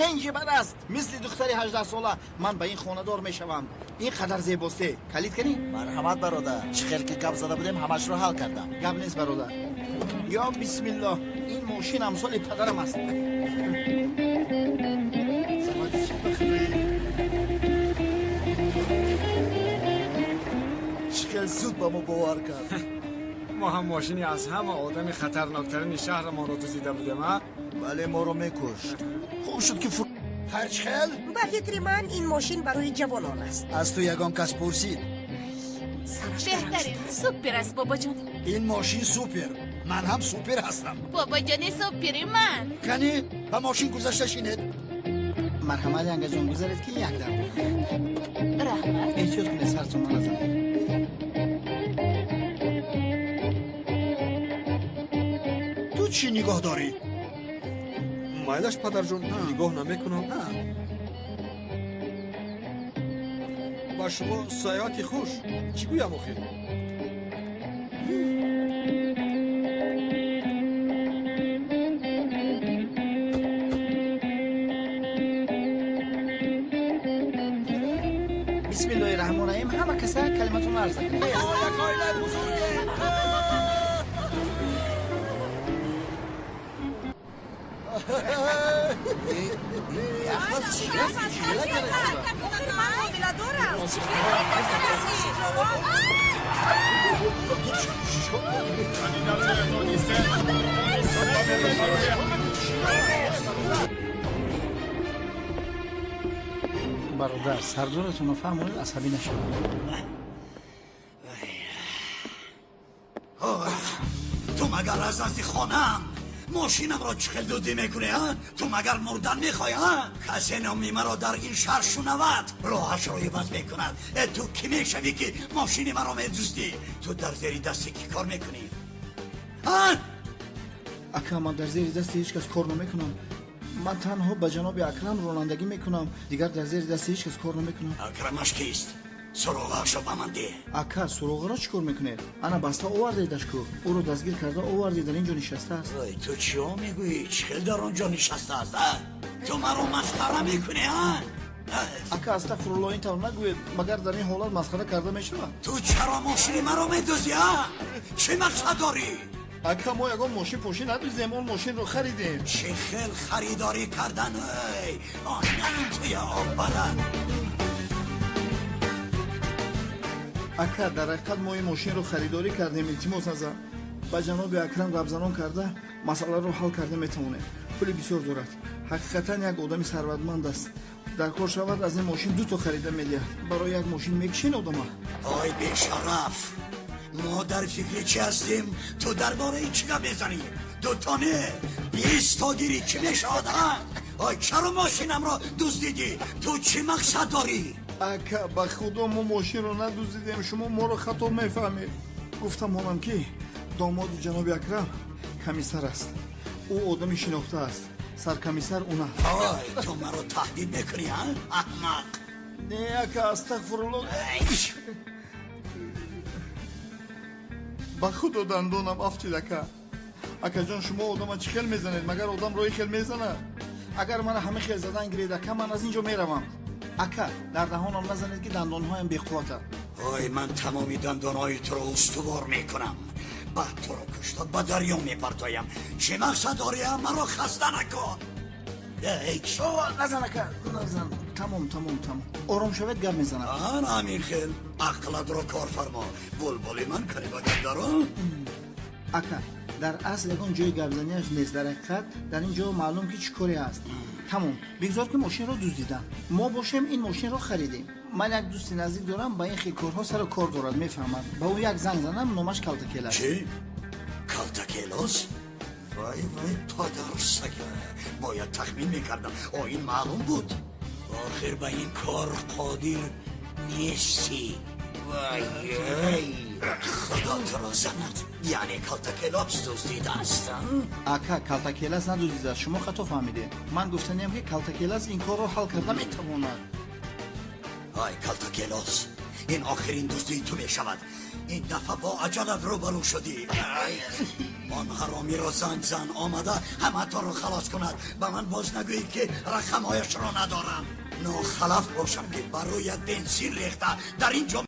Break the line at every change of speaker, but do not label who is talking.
پنج بر است مثل دختری 18 ساله. من به این خانه دار میشوم. این قدر زیباسته. کلید کنی؟
مرحمت برادر. چه خیر که گپ زده بودیم همش رو حل کردم.
گپ نیست برادر. یا بسم الله. این ماشین امثال پدرم است.
چقدر زود با ما باور کرد.
ما هم ماشینی از همه آدم خطرناکترین شهر ما رو دزدیده بودیم ها؟
بله ما رو میکشت. خوب شد که
خرچخل؟
به فکر من این ماشین برای جوانان است.
از تو یگان کس پرسید.
بهترین سوپر است بابا جان.
این ماشین سوپر. من هم سوپر هستم.
بابا جان سوپری من.
کنی به ماشین گذاشته شینید.
مرحمت انگه جان گذارید که یک در
رحمت
احتیاط کنید سرتون منظم.
تو چی نگاه داری؟
مایلش پدر جون نگاه نمیکنم. با شما سیاحتی خوش. چی گویم آخه؟
بسم الله الرحمن الرحیم. همه کسا کلمتون عرض کنید. برادر سردارتون رو فهمونید عصبی نشد.
تو مگر از خانم ماشینم را چخل دودی میکنه ها؟ تو مگر مردن میخوای ها؟ کسی نامی مرا در این شهر شنود راهش رو عوض میکند. تو کی میشوی که ماشین مرا میدزدی؟ تو در زیر دستی کی کار میکنی؟ ها؟
اکا من در زیر دست هیچ کس کار نمیکنم. من تنها به جناب اکرم رانندگی میکنم. دیگر در زیر دست هیچ کس کار نمیکنم.
اکرمش کیست؟ سراغش رو به من ده.
اکا سراغ را چیکار میکنه؟ انا بسته آوردیدش کو. او رو دستگیر کرده آوردی در اینجا نشسته است.
وای تو چیا میگویی؟ چخل در آنجا نشسته است؟ تو مرا مسخره میکنی ها؟
اکا استغفر الله این طور نگوید. مگر در این حالت مسخره کرده میشود؟
تو چرا ماشین مرا میدزدی ها؟ چه مقصد داری؟
اکا ما یگان ماشین پوشی ندوزیم. اون ماشین رو خریدیم.
چه خیل خریداری کردن ای آنه توی آب بلد.
اکا در حقیقت ما این ماشین رو خریداری کردیم. التماس ازم به جناب اکرم ربزنان کرده مسئله رو حل کرده میتونه. پولی بسیار دارد. حقیقتا یک آدمی ثروتمند است. در کار شود از این ماشین 2 تا خریده میده. برای یک ماشین میکشین آدم.
آی بیشرف ما در فکر چی هستیم؟ تو درباره این چی بزنی؟ 2 تا نه 20 تا گیری چی میشود ها؟ آی چرا ماشینم را دزدیدی؟ تو چی مقصد داری؟
اکا به خدا ما ماشین رو ندوزیدیم. شما ما رو خطا میفهمید. گفتم هانم که داماد جناب اکرم کمیسر است. او آدمی شناخته است. سرکمیسر اونه.
آی تو مرا تهدید میکنی ها؟ احمق.
نه اکا استغفر الله. به خدا دندانم افتید اکا. اکا جان شما آدم چی خیل میزنید؟ مگر آدم روی خیل میزنه؟ اگر من همه خیل زدن گرید اکا من از اینجا میروم. اکا در دهانم نزنید که دندانهایم بی‌قوته.
آی من تمامی دندانهای تو رو استوار میکنم. بعد تو رو کشتاد به دریا میپرتایم. چه مقصد داری مرا خسته نکن. هیچ
نزن اکا نزن. تمام آرام شوید گپ میزنم.
آن امیر خیل عقلت رو کار فرما. بلبلی من کنی با گپ دارم.
اکا در اصل یکان جای گپزنیش نیست. در حقیقت در اینجا معلوم که چی کاری هست. تمام بگذار که ماشین رو دزدیدم. ما باشیم این ماشین رو خریدیم. من یک دوستی نزدیک دارم با این خیکارها سر کار دارد میفهمد. با او یک زنگ زنم نامش کلتکیل است.
چی؟ کلتکیلاس؟ وای پدر سگه باید تخمین میکردم. این معلوم بود. آخر به این کار قادر نیستی. وای خدا تو را زند. یعنی کلتکیلاس دزدیده است؟
اکا کلتکیلاس ندزدیده است. شما خطا فهمیده. من گفتنیم که کلتکیلاس این کار رو حل کرده میتواند.
آی کلتکیلاس این آخرین دزدی تو میشود. این دفعه با عجلت روبرو شدی ای، آن حرامی را زن آمده همه تا رو خلاص کند به من باز نگویی که رقمهایش را ندارم. ناخلف باشم که برای بنزین ریخته در اینجا